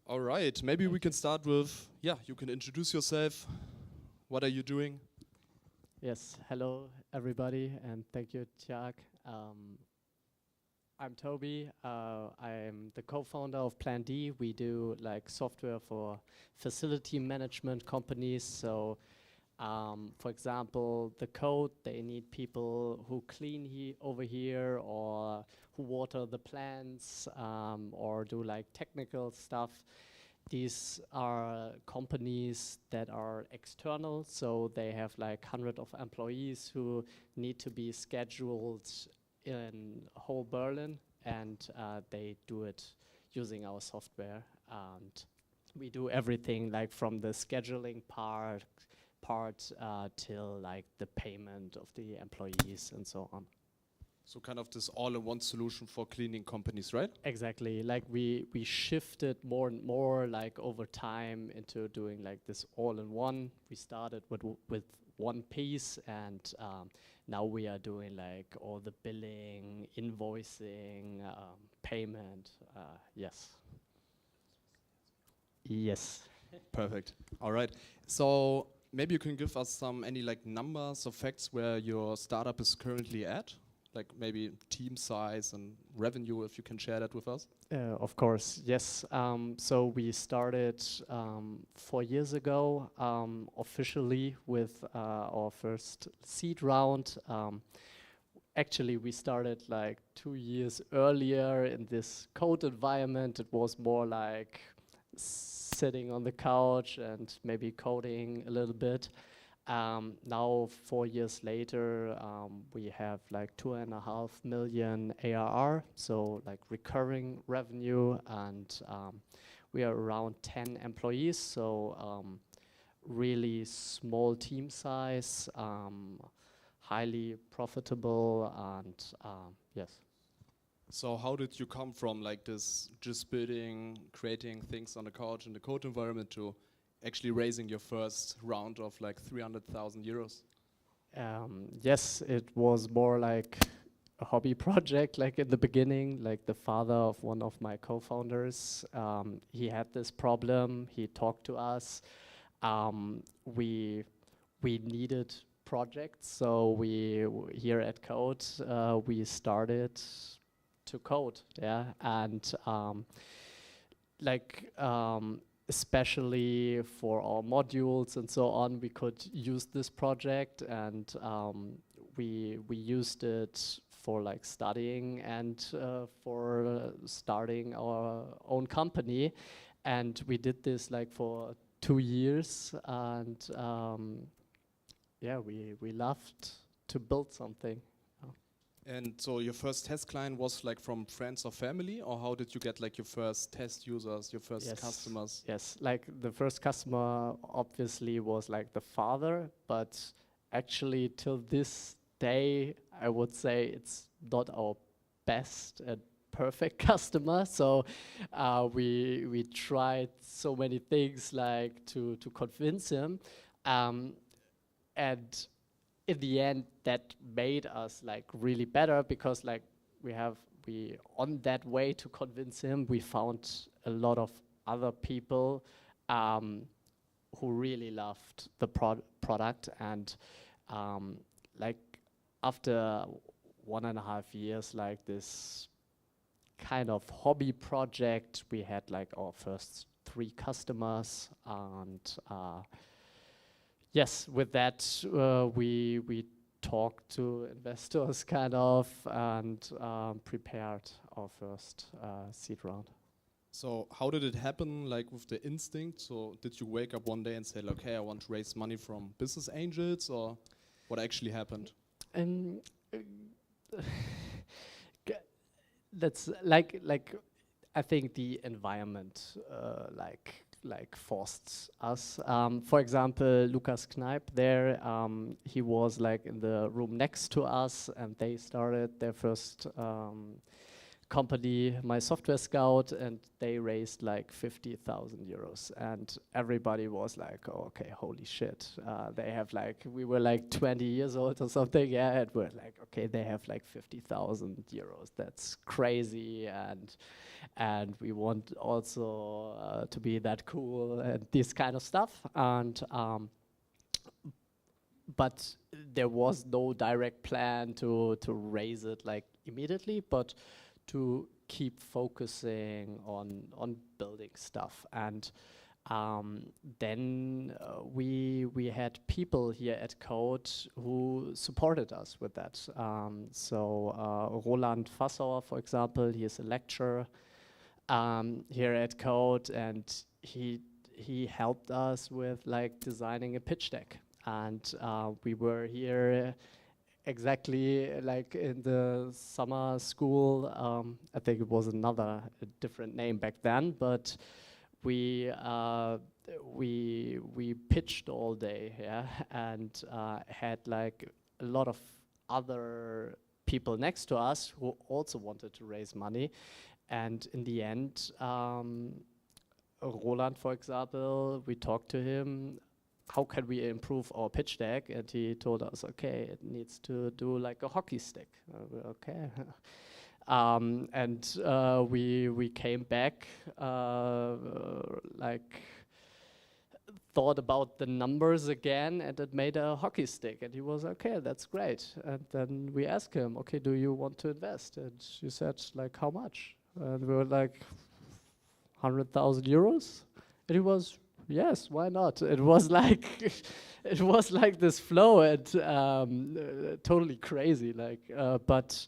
All right, maybe we can start with, you can introduce yourself. What are you doing? Yes, hello everybody, and thank you, Tiag. I'm Toby. I'm the co-founder of Plan D. We do like software for facility management companies. So, for example, the code, they need people who clean over here, or who water the plants, or do like technical stuff. These are companies that are external, so they have like hundreds of employees who need to be scheduled in whole Berlin, and they do it using our software. And we do everything like from the scheduling part till like the payment of the employees and so on. So kind of this all-in-one solution for cleaning companies, right? Exactly. Like we shifted more and more like over time into doing like this all-in-one. We started with one piece, and now we are doing like all the billing, invoicing, payment. Yes. Yes. Perfect. All right. So maybe you can give us any like numbers or facts where your startup is currently at, like maybe team size and revenue, if you can share that with us. Of course, yes. So we started 4 years ago officially with our first seed round. Actually, we started like 2 years earlier in this code environment. It was more like sitting on the couch and maybe coding a little bit. Now, 4 years later, we have like 2.5 million ARR, so like recurring revenue, and we are around 10 employees, so really small team size, highly profitable, and yes. So how did you come from like this just building, creating things on the couch in the code environment to actually raising your first round of like 300,000 euros? Yes, it was more like a hobby project, like in the beginning. Like the father of one of my co-founders, he had this problem. He talked to us. We needed projects, so here at Code we started to code, and like. Especially for our modules and so on, we could use this project, and we used it for like studying and for starting our own company, and we did this like for 2 years, and we loved to build something. And so your first test client was like from friends or family, or how did you get like your first test users, your first customers? Yes, like the first customer obviously was like the father, but actually till this day, I would say it's not our best and perfect customer. So we tried so many things like to convince him, and in the end, that made us like really better, because like we on that way to convince him, we found a lot of other people who really loved the product, and like after 1.5 years, like this kind of hobby project, we had like our first 3 customers, and yes, with that, we talked to investors kind of, and prepared our first seed round. So how did it happen, like with the instinct? So did you wake up one day and say, okay, I want to raise money from business angels, or what actually happened? That's like I think the environment like forced us. For example, Lukas Kneip there, he was like in the room next to us, and they started their first company, my software scout, and they raised like 50,000 euros. And everybody was like, oh, okay, holy shit. They have like, we were like 20 years old or something, yeah, and we're like, okay, they have like 50,000 euros. That's crazy. And we want also to be that cool and this kind of stuff. And but there was no direct plan to raise it like immediately, but to keep focusing on building stuff. And then we had people here at Code who supported us with that. So Roland Fassauer, for example, he is a lecturer here at Code, and he helped us with like designing a pitch deck. And we were here exactly like in the summer school. I think it was a different name back then, but we pitched all day, yeah, and had like a lot of other people next to us who also wanted to raise money. And in the end, Roland, for example, we talked to him, how can we improve our pitch deck? And he told us, okay, it needs to do like a hockey stick. Okay. And we came back, like thought about the numbers again, and it made a hockey stick. And he was okay, that's great. And then we asked him, okay, do you want to invest? And he said, like, how much? And we were like, 100,000 euros? And he was, yes, why not? It was like it was like this flow, and totally crazy. Like, but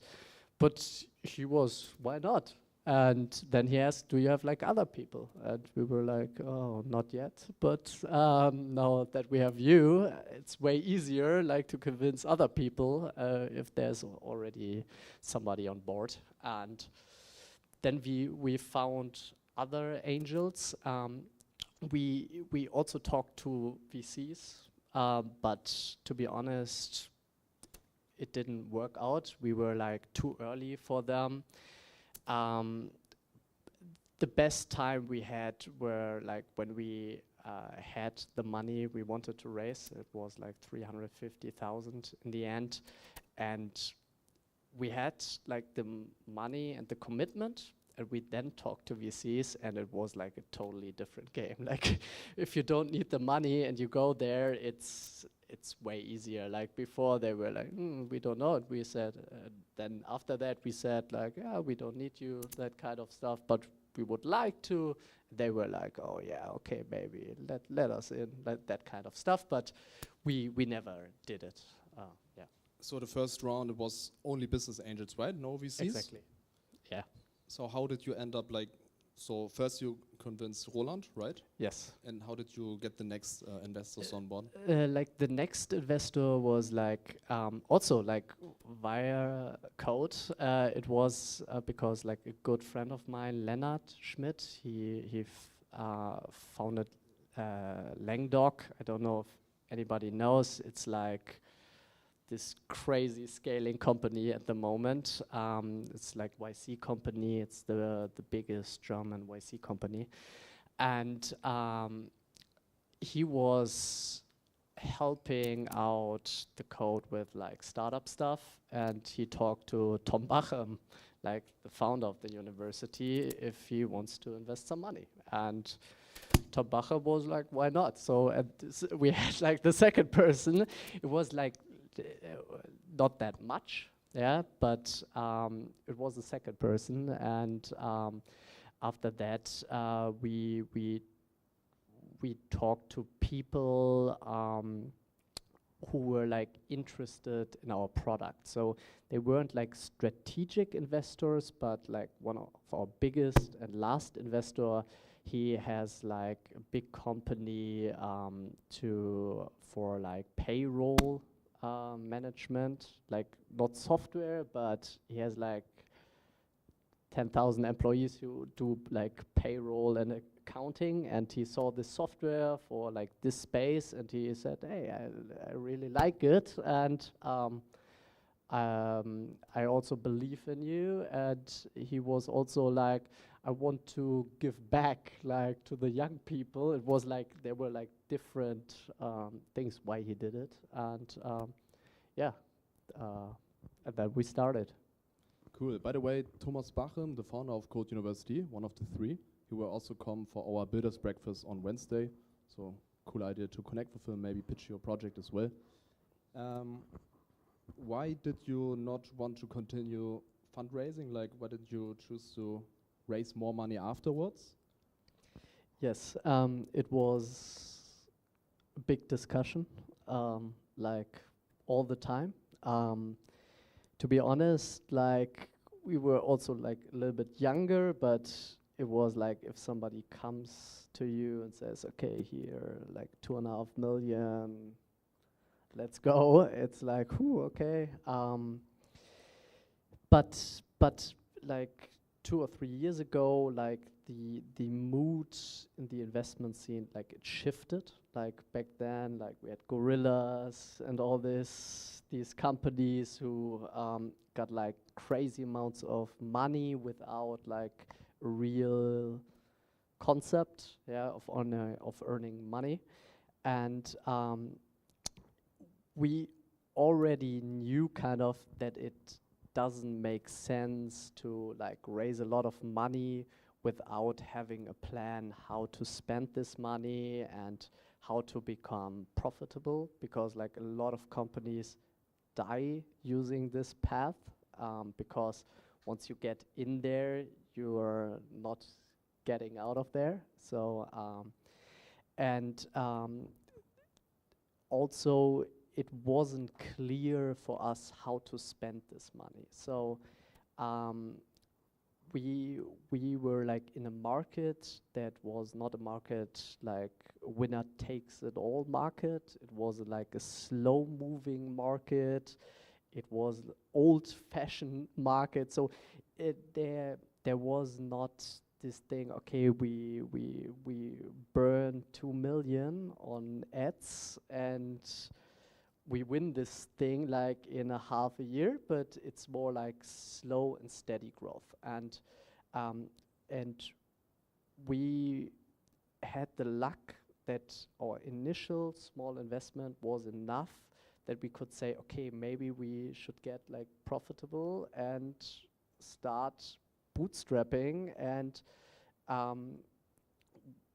he was, why not? And then he asked, do you have like other people? And we were like, oh, not yet. But now that we have you, it's way easier like to convince other people if there's already somebody on board. And then we found other angels. We also talked to VCs, but to be honest, it didn't work out. We were like too early for them. The best time we had were like when we had the money we wanted to raise. It was like 350,000 in the end, and we had like the money and the commitment. And we then talked to VCs, and it was like a totally different game. Like, if you don't need the money and you go there, it's way easier. Like before, they were like, we don't know. And we said, then after that, we said like, yeah, we don't need you, that kind of stuff, but we would like to. They were like, oh yeah, okay, maybe let us in, that kind of stuff. But we never did it. Yeah. So the first round, it was only business angels, right? No VCs? Exactly. Yeah. So how did you end up like, so first you convinced Roland, right? Yes. And how did you get the next investors on board? Like the next investor was like also like via Code. It was because like a good friend of mine, Lennart Schmidt, he founded Langdoc. I don't know if anybody knows. It's like this crazy scaling company at the moment. It's like YC company. It's the biggest German YC company. And he was helping out the Code with like startup stuff. And he talked to Tom Bachem, like the founder of the university, if he wants to invest some money. And Tom Bachem was like, why not? So we had like the second person. It was like, not that much, yeah, but it was the second person, and after that we talked to people who were like interested in our product. So they weren't like strategic investors, but like one of our biggest and last investor, he has like a big company for like payroll management, like not software, but he has like 10,000 employees who do like payroll and accounting, and he saw this software for like this space, and he said, hey, I really like it, and I also believe in you, and he was also like, I want to give back like to the young people. It was like there were like different things why he did it, and yeah, uh, and then we started. Cool. By the way, Thomas Bachem, the founder of Code University, one of the three, he will also come for our builders breakfast on Wednesday. So cool idea to connect with him, maybe pitch your project as well. Why did you not want to continue fundraising? Like, why did you choose to raise more money afterwards? Yes, it was a big discussion, like all the time. To be honest, like we were also like a little bit younger, but it was like if somebody comes to you and says, "Okay, here, like 2.5 million, let's go." It's like, "Whew, okay." But like 2 or 3 years ago, like the mood in the investment scene, like it shifted. Like back then, like we had gorillas and all these companies who got like crazy amounts of money without like a real concept, of earning money, and we already knew kind of that it doesn't make sense to like raise a lot of money without having a plan how to spend this money and how to become profitable, because like a lot of companies die using this path, because once you get in there, you're not getting out of there. So and also it wasn't clear for us how to spend this money. So we were like in a market that was not a market like winner takes it all market. It was like a slow moving market. It was old fashioned market. So there was not this thing, okay, we burn 2 million on ads and we win this thing like in a half a year, but it's more like slow and steady growth. And we had the luck that our initial small investment was enough that we could say, okay, maybe we should get like profitable and start bootstrapping. And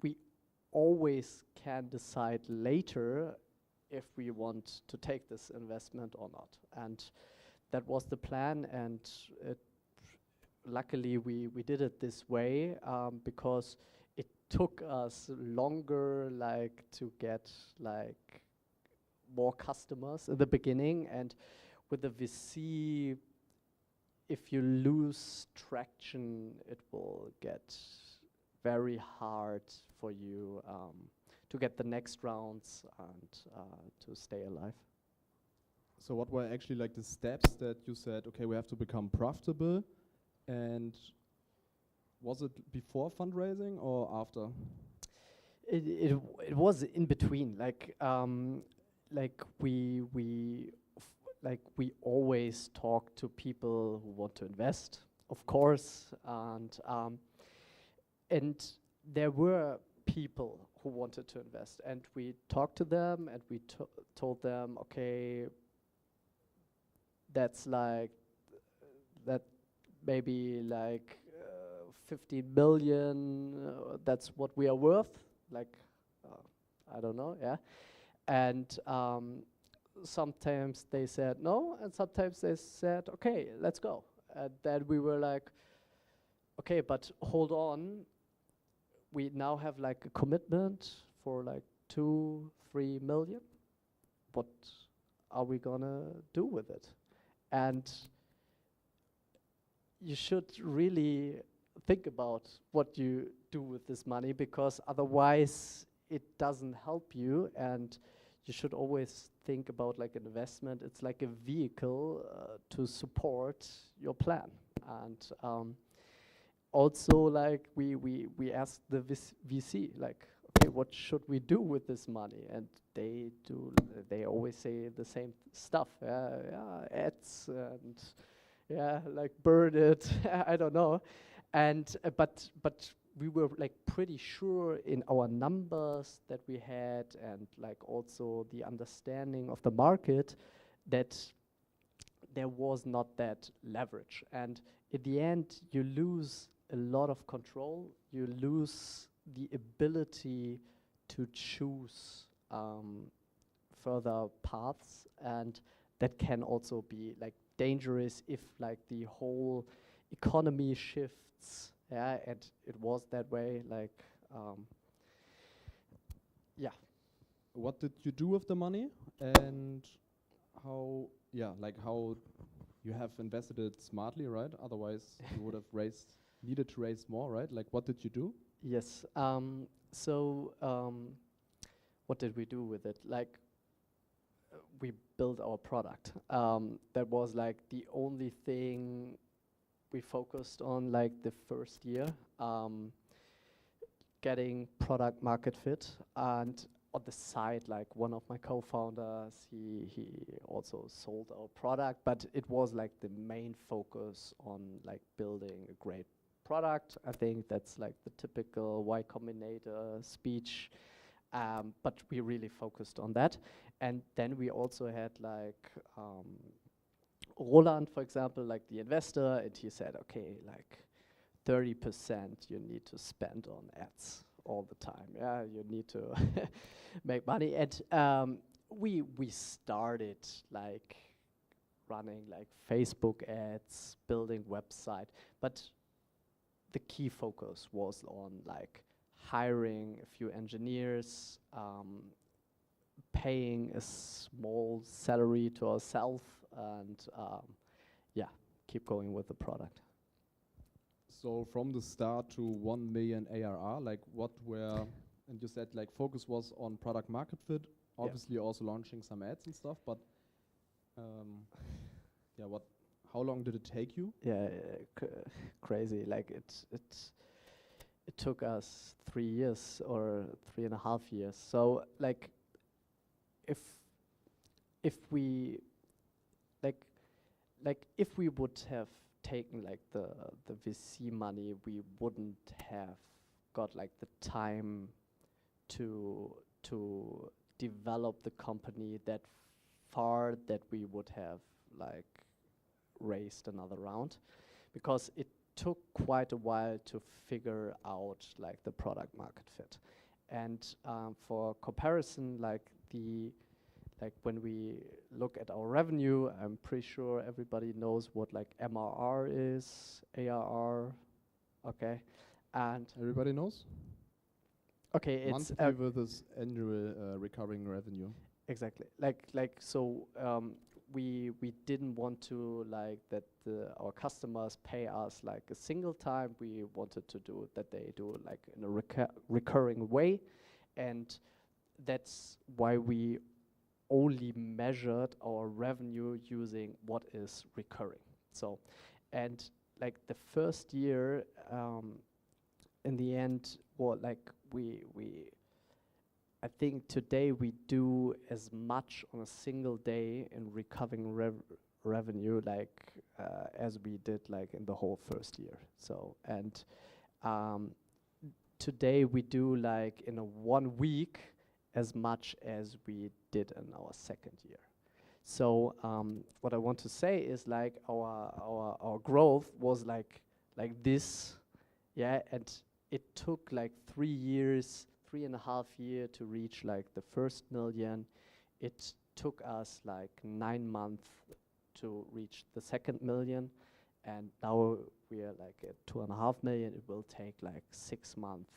we always can decide later if we want to take this investment or not. And that was the plan, and luckily we did it this way, because it took us longer like to get like more customers in the beginning. And with the VC, if you lose traction, it will get very hard for you to get the next rounds and to stay alive. So what were actually like the steps that you said, okay, we have to become profitable? And was it before fundraising or after? It was in between. Like we always talk to people who want to invest, of course, and there were people who wanted to invest, and we talked to them and we told them, okay, that's like that maybe like 50 million, that's what we are worth, like I don't know, yeah. And sometimes they said no, and sometimes they said, okay, let's go. And then we were like, okay, but hold on, we now have like a commitment for like 2-3 million. What are we gonna do with it? And you should really think about what you do with this money, because otherwise it doesn't help you. And you should always think about like an investment. It's like a vehicle to support your plan. And also like we asked the VC, like, hey, what should we do with this money? And they always say the same stuff. Yeah, ads and yeah, like burn it. I don't know. And but we were like pretty sure in our numbers that we had, and like also the understanding of the market, that there was not that leverage. And in the end, you lose a lot of control. You lose the ability to choose further paths, and that can also be like dangerous if like the whole economy shifts. Yeah, and it was that way. Like, yeah. What did you do with the money, and how? Yeah, like how you have invested it smartly, right? Otherwise, you would have needed to raise more, right? Like, what did you do? Yes. What did we do with it? Like, we built our product. That was like the only thing we focused on, like the first year, getting product market fit. And on the side, like one of my co-founders, he also sold our product, but it was like the main focus on like building a great product. I think that's like the typical Y Combinator speech. But we really focused on that. And then we also had like Roland, for example, like the investor, and he said, okay, like 30% you need to spend on ads all the time. Yeah, you need to make money. And we started like running like Facebook ads, building website, but the key focus was on like hiring a few engineers, paying a small salary to ourselves, and yeah, keep going with the product. So from the start to 1 million ARR, like what were, and you said like focus was on product market fit, obviously also launching some ads and stuff, but yeah, how long did it take you? Yeah, crazy. Like it took us 3 years or 3.5 years. So like if we if we would have taken like the VC money, we wouldn't have got like the time to develop the company that far that we would have like raised another round, because it took quite a while to figure out like the product market fit. And for comparison, like when we look at our revenue, I'm pretty sure everybody knows what like MRR is, ARR, okay, and Everybody knows? okay, it's monthly versus annual recurring revenue. exactly so. We didn't want to like that our customers pay us like a single time. We wanted to do that they do like in a recurring way, and that's why we only measured our revenue using what is recurring. So, and like the first year, in the end, what like we I think today we do as much on a single day in recovering revenue like as we did like in the whole first year. So, and today we do like in a 1 week as much as we did in our second year. So what I want to say is like our growth was like this, yeah, and it took like 3 years, 3.5 years to reach like the first million. It took us like 9 months to reach the second million, and now we are like at 2.5 million. It will take like 6 months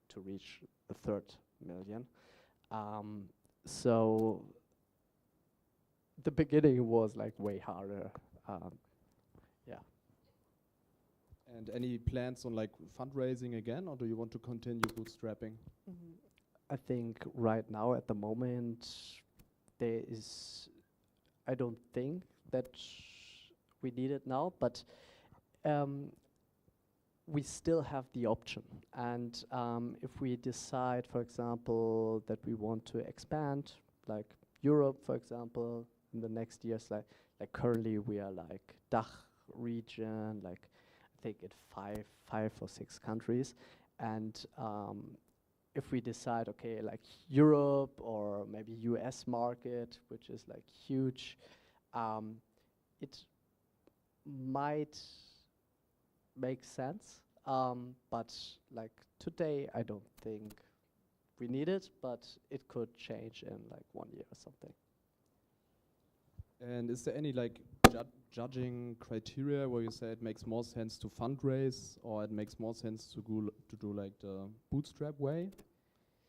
to reach the third million. So the beginning was like way harder. Yeah. And any plans on like fundraising again, or do you want to continue bootstrapping? I think right now at the moment there is, I don't think that we need it now, but we still have the option. And if we decide, for example, that we want to expand, like Europe, for example, in the next years, like currently we are like DACH region, like I think in five or six countries. And if we decide, okay, like Europe or maybe US market, which is like huge, it might make sense. But like today, I don't think we need it, but it could change in like 1 year or something. And is there any like judging criteria where you say it makes more sense to fundraise, or it makes more sense to do like the bootstrap way?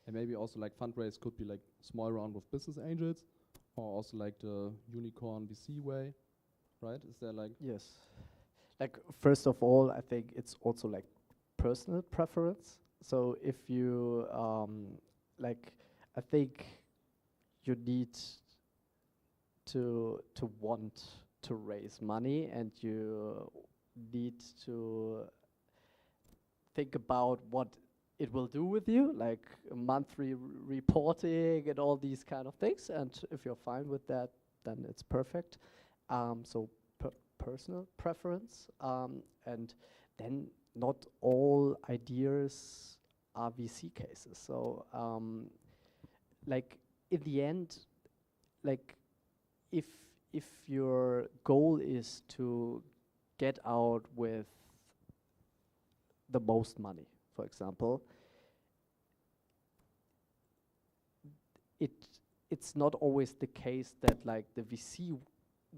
And maybe also like fundraise could be like small round with business angels, or also like the unicorn VC way, right? Is there like Yes. Like first of all, I think it's also like personal preference. So if you like, I think you need to want to raise money, and you need to think about what it will do with you, like monthly reporting and all these kind of things. And if you're fine with that, then it's perfect. So personal preference, and then not all ideas are VC cases. So like in the end, like if your goal is to get out with the most money, for example, it's not always the case that like the VC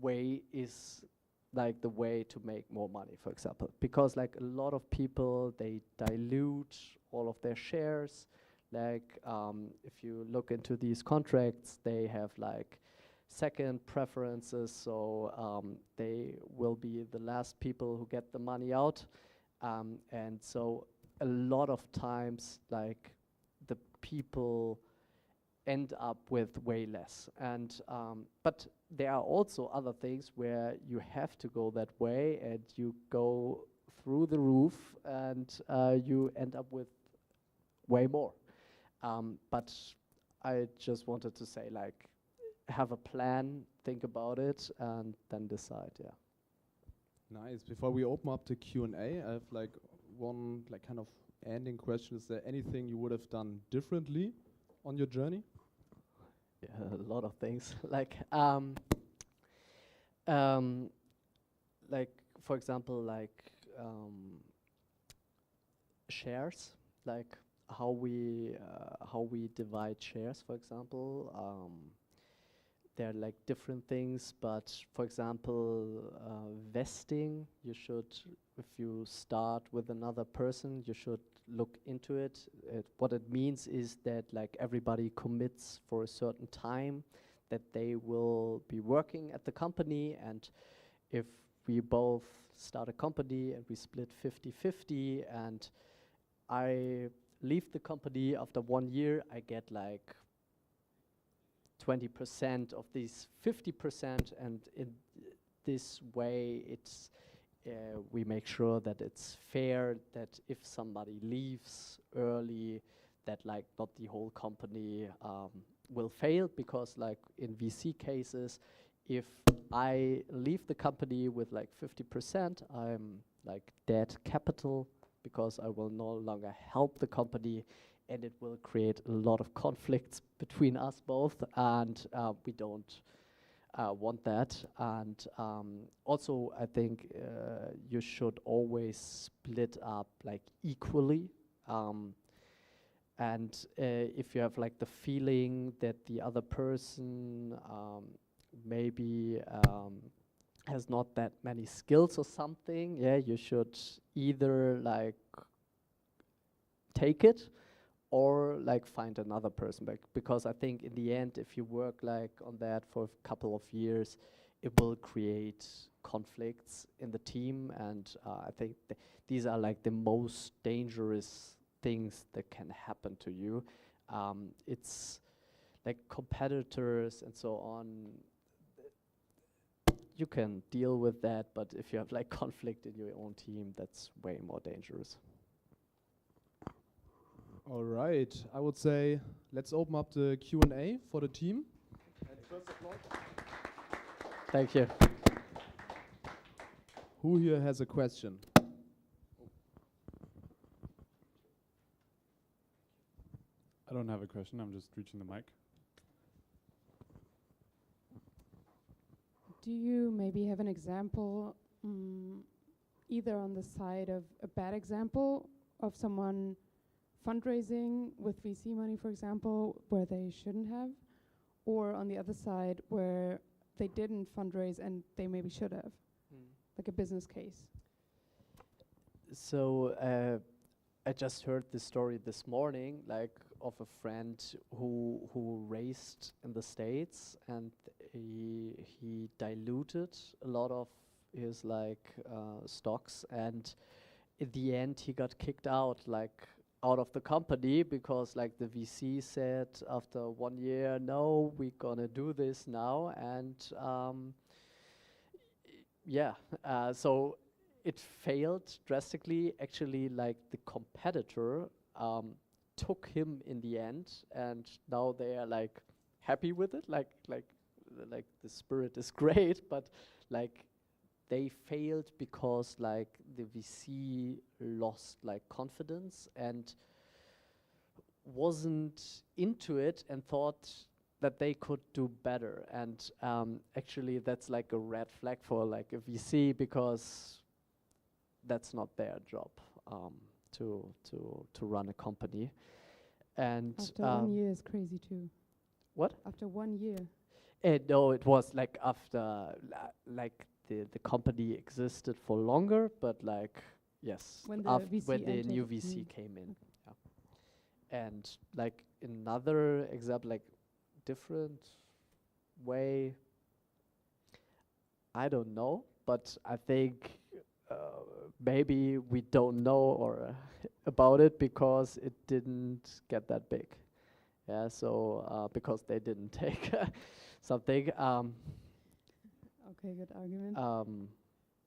way is like the way to make more money, for example, because like a lot of people, they dilute all of their shares. Like if you look into these contracts, they have like second preferences, so they will be the last people who get the money out, and so a lot of times like the people end up with way less. And but there are also other things where you have to go that way, and you go through the roof, and you end up with way more. But I just wanted to say, like, have a plan, think about it, and then decide. Yeah. nice? Before we open up the Q&A, I have like one like kind of ending question. Is there anything you would have done differently on your journey? Yeah, a lot of things. Like for example, like shares, like how we divide shares, for example. There are like different things, but for example, vesting, you should, if you start with another person, you should look into it. What it means is that like everybody commits for a certain time that they will be working at the company, and if we both start a company and we split 50-50, and I leave the company after 1 year, I get like 20% of these 50%, and in this way it's we make sure that it's fair, that if somebody leaves early, that like not the whole company will fail, because like in VC cases, if I leave the company with like 50%, I'm like dead capital, because I will no longer help the company, and it will create a lot of conflicts between us both, and we don't want that. And also, I think you should always split up like equally. And if you have like the feeling that the other person maybe has not that many skills or something, yeah, you should either like take it or like find another person back, because I think in the end, if you work like on that for a couple of years, it will create conflicts in the team, and I think these are like the most dangerous things that can happen to you. It's like competitors and so on. you can deal with that, but if you have like conflict in your own team, that's way more dangerous. All right, I would say let's open up the Q&A for the team. And first applause. Thank you. Who here has a question? I don't have a question, I'm just reaching the mic. Do you maybe have an example, either on the side of a bad example of someone fundraising with VC money, for example, where they shouldn't have, or on the other side where they didn't fundraise and they maybe should have, like a business case? So I just heard this story this morning, like of a friend who raised in the States, and he diluted a lot of his like stocks, and in the end he got kicked out of the company because like the VC said after 1 year, no, we're gonna do this now, and so it failed drastically. Actually, like the competitor took him in the end, and now they are like happy with it. Like the spirit is great, but like they failed because like the VC lost like confidence and wasn't into it and thought that they could do better. And actually, that's like a red flag for like a VC, because that's not their job to run a company. And After 1 year is crazy too. What? After 1 year. No, it was like after like the company existed for longer, but like yes, When the VC when the new entered. VC came in. Yeah. And like another example, like different way, I don't know, but I think maybe we don't know or about it because it didn't get that big. Yeah, so because they didn't take something. Okay, good argument.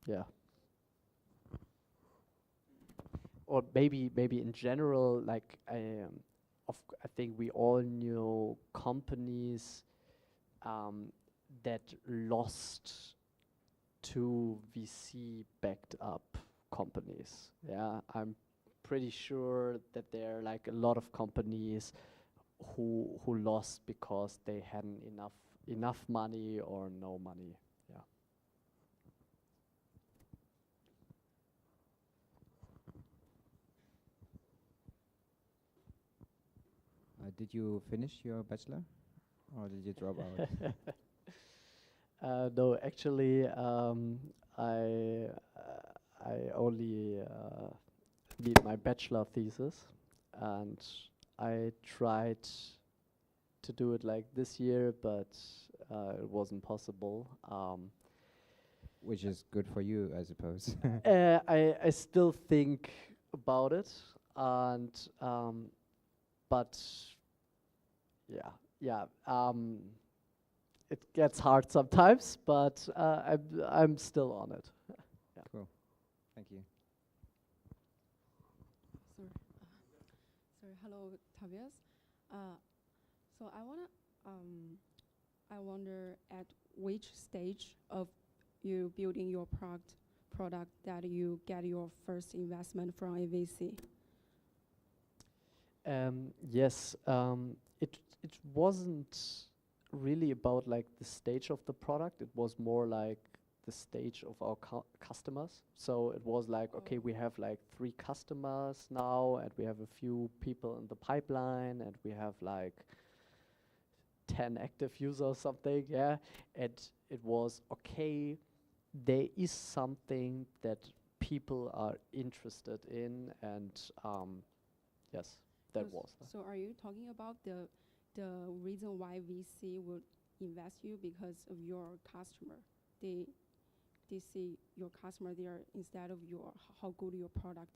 Yeah. Or maybe in general, like I think we all knew companies that lost to VC-backed up companies. Yeah, I'm pretty sure that there are like a lot of companies who lost because they hadn't enough money or no money. Yeah. Did you finish your bachelor, or did you drop out? No, actually, I only did my bachelor thesis, and I tried to do it like this year, but it wasn't possible. Which is good for you, I suppose. I still think about it, and but yeah. It gets hard sometimes, but I'm still on it. Yeah. Cool. Thank you. Sorry, hello, Tobias. So I wonder at which stage of you building your product that you get your first investment from a VC? Yes, it wasn't really about like the stage of the product. It was more like the stage of our customers. So it was like, okay, we have like 3 customers now, and we have a few people in the pipeline, and we have like 10 active users or something. Yeah, and it was okay. There is something that people are interested in, and yes, that was. So are you talking about the reason why VC would invest you because of your customer? They see your customer there instead of how good your product.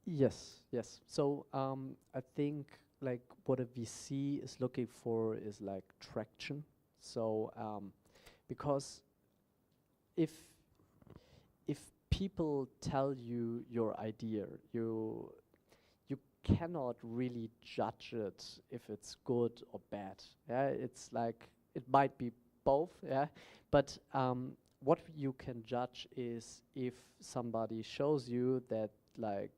Yes. So I think like what a VC is looking for is like traction. So because if people tell you your idea, you cannot really judge it if it's good or bad. Yeah, it's like it might be both. Yeah, but what you can judge is if somebody shows you that like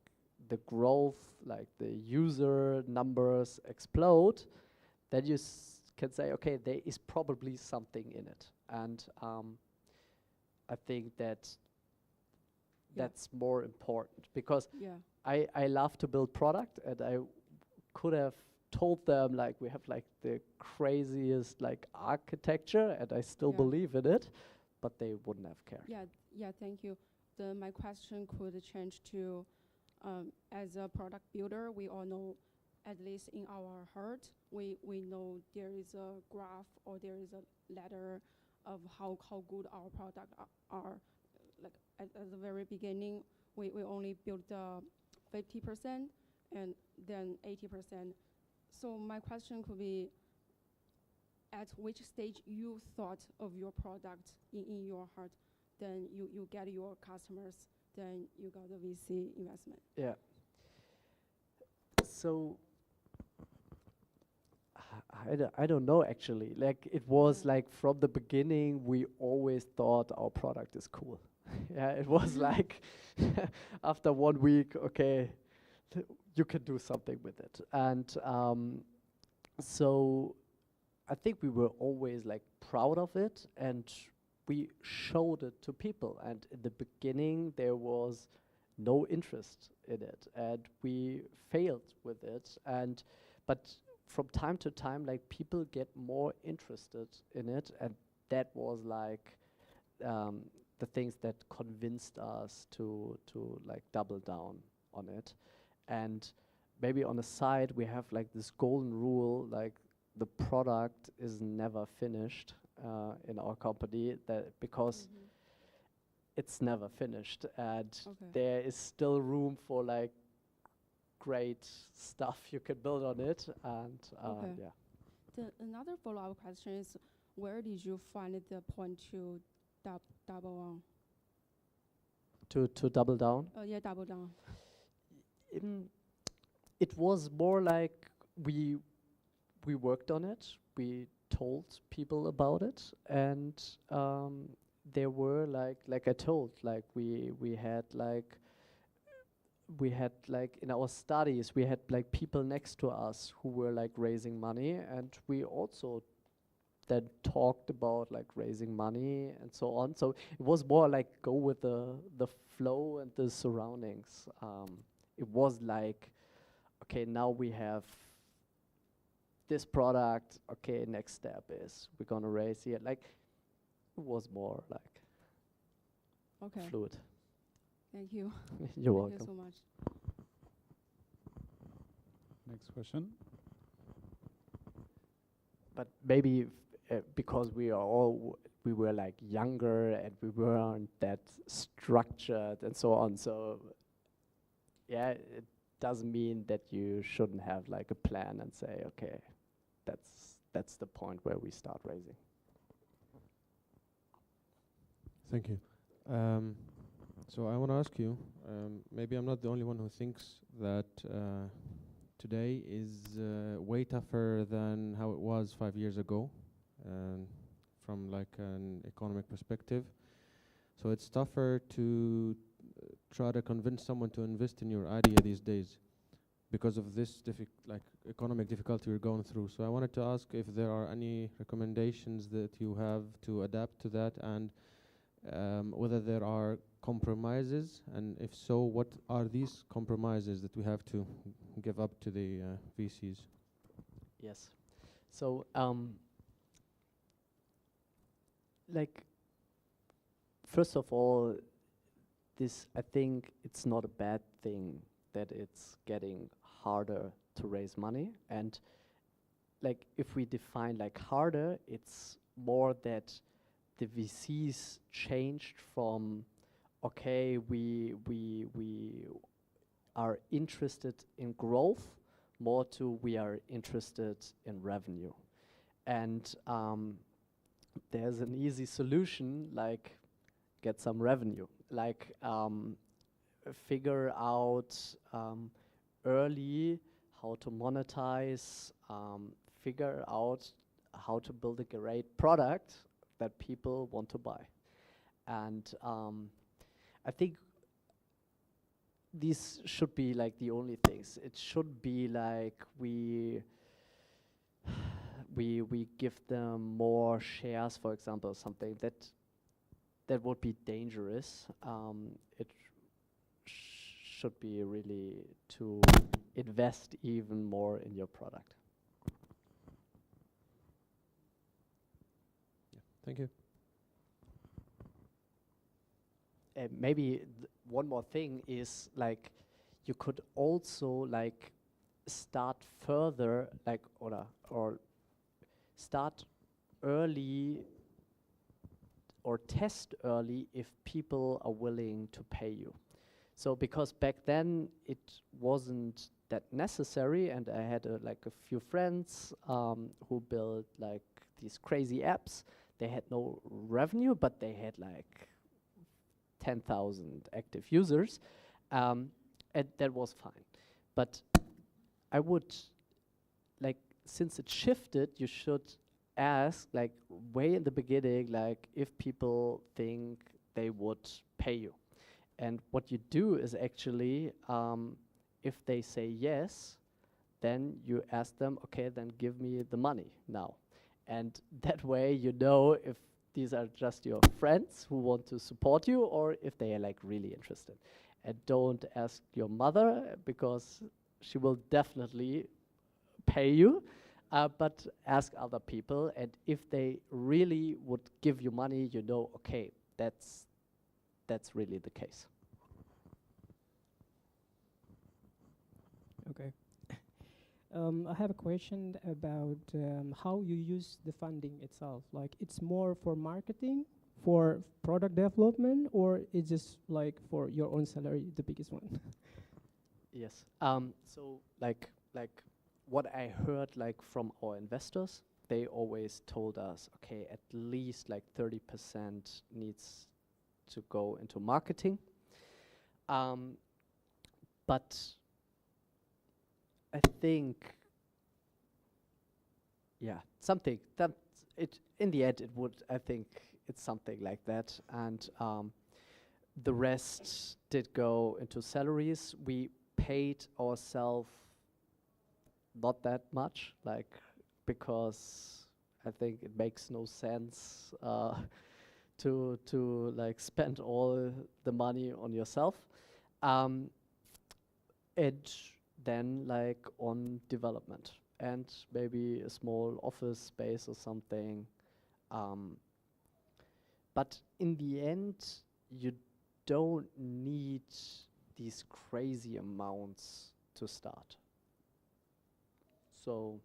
the growth, like the user numbers explode, then you can say, okay, there is probably something in it, and I think that that's more important because Yeah. I love to build product, and I could have told them like we have like the craziest like architecture, and I still Yeah. believe in it, but they wouldn't have cared. Yeah, thank you. My question could change to, as a product builder, we all know, at least in our heart, we know there is a graph or there is a ladder of how good our product are. Like at the very beginning, we only built 50% and then 80%. So my question could be, at which stage you thought of your product in your heart, then you get your customers, then you got the VC investment. Yeah. So I don't know actually. Like it was Yeah. like from the beginning we always thought our product is cool. Yeah, it was like after 1 week, okay, you can do something with it. And so I think we were always like proud of it, and we showed it to people. And in the beginning there was no interest in it, and we failed with it. And but from time to time, like people get more interested in it, and that was like the things that convinced us to like double down on it. And maybe on the side we have like this golden rule, like the product is never finished in our company, that because it's never finished, and Okay. there is still room for like great stuff you can build on it. And Okay. yeah. Another follow-up question is, where did you find the point to double on? To double down. Yeah, double down. It was more like we worked on it, we told people about it, and there were like I told, like we had like in our studies we had like people next to us who were like raising money, and we also then talked about like raising money and so on. So it was more like go with the flow and the surroundings. It was like, okay, now we have this product, okay, next step is we're gonna raise here. Like it was more like Okay. fluid. Thank you. You're Thank welcome. you so much. Next question. But maybe because we were like younger and we weren't that structured and so on. So yeah, it doesn't mean that you shouldn't have like a plan and say, okay, that's the point where we start raising. Thank you. So I want to ask you, maybe I'm not the only one who thinks that today is way tougher than how it was 5 years ago, from like an economic perspective. So it's tougher to try to convince someone to invest in your idea these days because of this like economic difficulty we're going through. So I wanted to ask if there are any recommendations that you have to adapt to that, and whether there are compromises, and if so, what are these compromises that we have to give up to the VCs? Yes. So like first of all, I think it's not a bad thing that it's getting harder to raise money. And like if we define like harder, it's more that the VCs changed from, okay, we are interested in growth, more to we are interested in revenue. And there's an easy solution, like get some revenue. Like figure out early how to monetize, figure out how to build a great product that people want to buy. And I think these should be like the only things. It should be like we give them more shares, for example, something that would be dangerous. It should be really to invest even more in your product. Thank you. Maybe one more thing is like you could also like start further, like or start early or test early if people are willing to pay you. So because back then it wasn't that necessary, and I had like a few friends who built like these crazy apps. They had no revenue, but they had like 10,000 active users, and that was fine. But I would, like, since it shifted, you should ask, like, way in the beginning, like, if people think they would pay you. And what you do is actually, if they say yes, then you ask them, okay, then give me the money now. And that way you know if these are just your friends who want to support you or if they are like really interested. And don't ask your mother because she will definitely pay you, but ask other people. And if they really would give you money, you know, okay, that's really the case. Okay. I have a question about how you use the funding itself. Like, it's more for marketing, for product development, or it's just like for your own salary, the biggest one? Yes. So like what I heard like from our investors, they always told us, okay, at least like 30% needs to go into marketing. But I think, yeah, something that it in the end it would. I think it's something like that, and the rest did go into salaries. We paid ourselves not that much, like, because I think it makes no sense to like spend all the money on yourself. And then like on development and maybe a small office space or something. But in the end, you don't need these crazy amounts to start. So,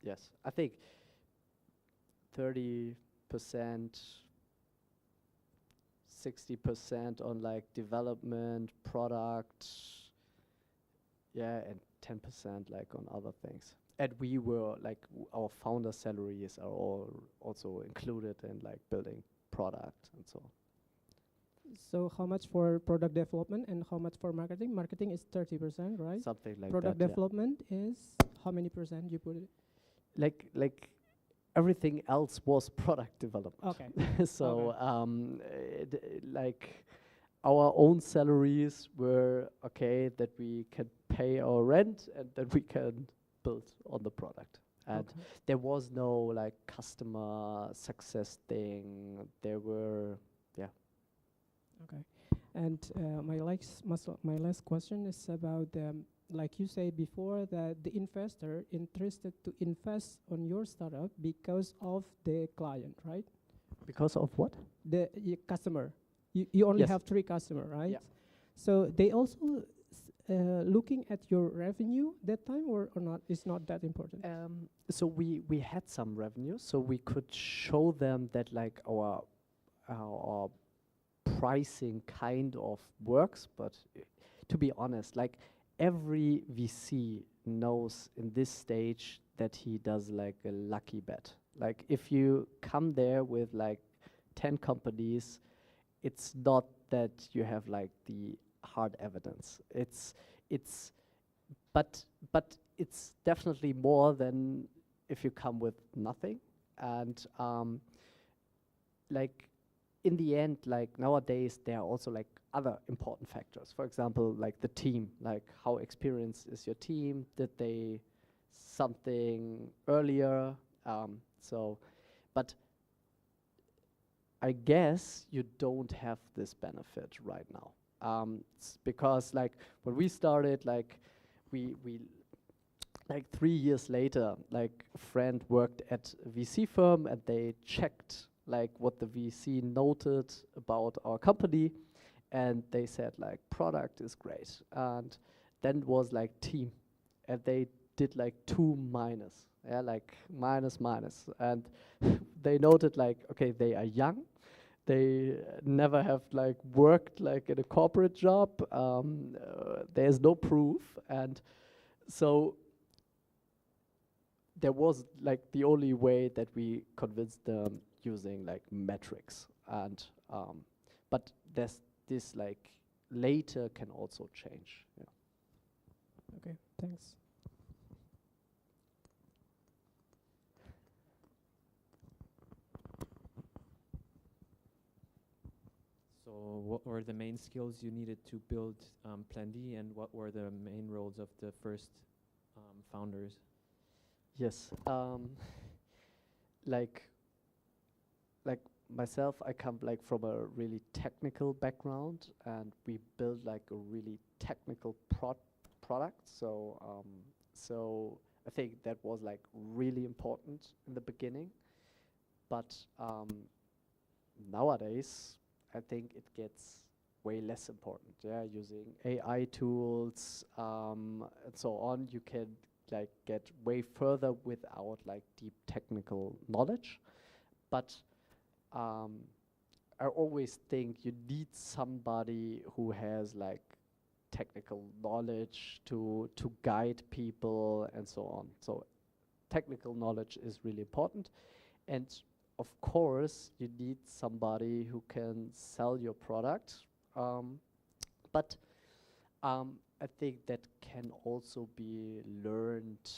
yes, I think 30%, 60% on like development, product, yeah, and 10% like on other things. And we were like, our founder salaries are all also included in like building product and so on. So how much for product development and how much for marketing? Marketing is 30%, right? Something like Product that. development is how many percent you put it? Like everything else was product development. Okay. So like our own salaries were okay that we can pay our rent and that we can build on the product. And there was no like customer success thing. There were, yeah. Okay. And my last question is about like you said before, that the investor interested to invest on your startup because of the client, right? Because of what? The customer. You only Yes. have 3 customers, right? Yeah. So they also looking at your revenue that time or not? It's not that important. So we had some revenue, so we could show them that like our pricing kind of works. But to be honest, like every VC knows in this stage that he does like a lucky bet. Like if you come there with like 10 companies, it's not that you have like the hard evidence. It's but it's definitely more than if you come with nothing. And like in the end, like nowadays there are also like other important factors. For example, like the team, like how experienced is your team? Did they something earlier? But I guess you don't have this benefit right now. Because like when we started, like we like 3 years later, like a friend worked at a VC firm and they checked like what the VC noted about our company, and they said like product is great, and then was like team, and they did like 2 minus, yeah, like minus minus, and they noted like, okay, they are young, they never have like worked like in a corporate job, there's no proof, and so there was like the only way that we convinced them using like metrics, and but there's this like later can also change. Yeah. Okay, thanks. So what were the main skills you needed to build Plan D, and what were the main roles of the first founders? Yes, like myself, I come like from a really technical background, and we built like a really technical product. So I think that was like really important in the beginning. But nowadays, I think it gets way less important. Yeah, using AI tools and so on, you can like get way further without like deep technical knowledge. But I always think you need somebody who has like technical knowledge to guide people and so on. So technical knowledge is really important, and of course you need somebody who can sell your product. But I think that can also be learned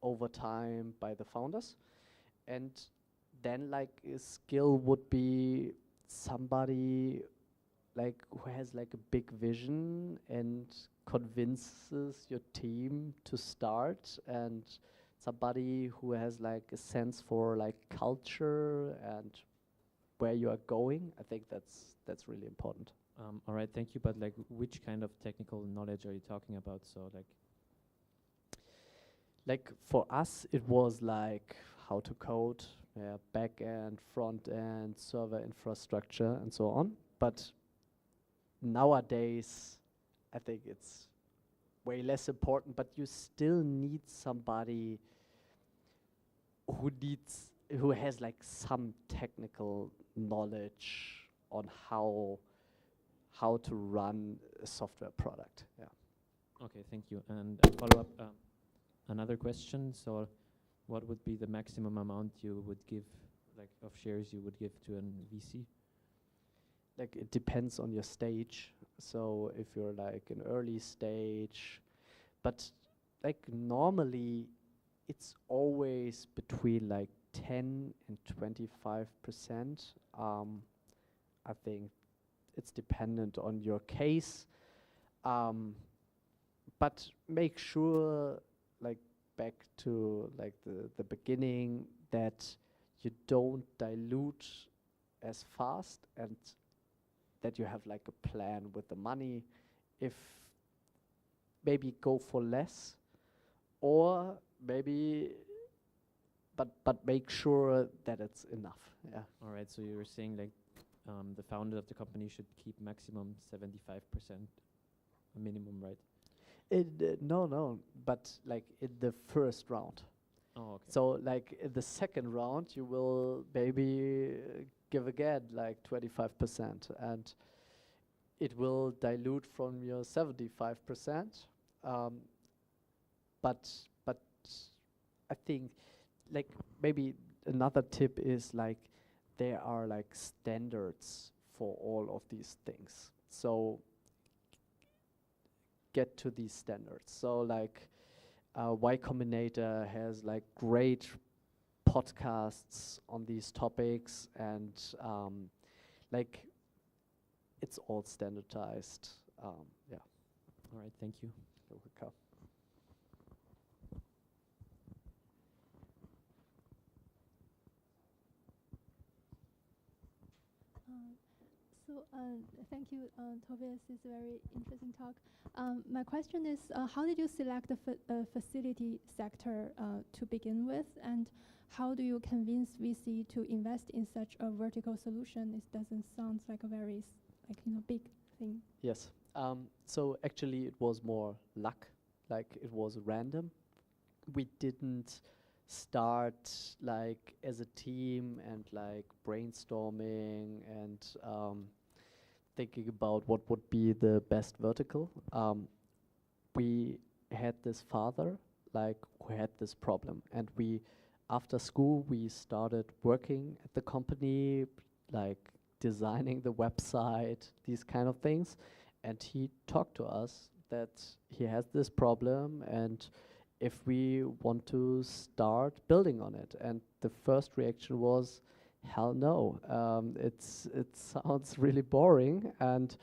over time by the founders. And then like a skill would be somebody like who has like a big vision and convinces your team to start, and somebody who has like a sense for like culture and where you are going. I think that's really important. All right, thank you. But like, which kind of technical knowledge are you talking about? So Like for us, it was like how to code, back end, front end, server infrastructure, and so on. But nowadays, I think it's way less important. But you still need somebody who has like some technical knowledge on how to run a software product. Yeah. okay, thank you. And a follow up, another question. So, what would be the maximum amount you would give, like of shares you would give to an VC? Like it depends on your stage. So if you're like an early stage, but like normally it's always between like 10 and 25%. I think it's dependent on your case. But make sure, like back to like the beginning, that you don't dilute as fast, and that you have like a plan with the money. If maybe go for less, or maybe but make sure that it's enough. Yeah. All right. So you were saying like the founder of the company should keep maximum 75% a minimum, right? No, but like in the first round. Oh, okay. So like in the second round, you will maybe give again like 25%, and it will dilute from your 75%. But I think like maybe another tip is like there are like standards for all of these things. So get to these standards. So like Y Combinator has like great podcasts on these topics, and like it's all standardized. Yeah. All right, thank you. You're welcome. Thank you, Tobias. It's a very interesting talk. My question is, how did you select the facility sector to begin with, and how do you convince VC to invest in such a vertical solution? It doesn't sound like a very big thing. Yes. So actually, it was more luck. Like it was random. We didn't start like as a team and like brainstorming and thinking about what would be the best vertical. We had this father like who had this problem, and we after school we started working at the company, like designing the website, these kind of things, and he talked to us that he has this problem and if we want to start building on it. And the first reaction was, hell no, it sounds really boring. And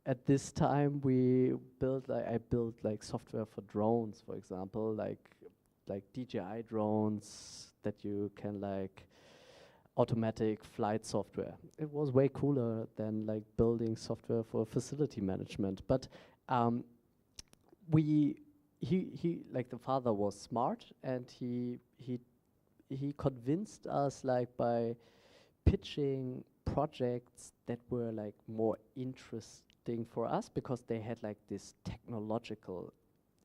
at this time we I built like software for drones, for example, like DJI drones that you can like automatic flight software. It was way cooler than like building software for facility management. But he like the father was smart, and he convinced us like by pitching projects that were like more interesting for us because they had like this technological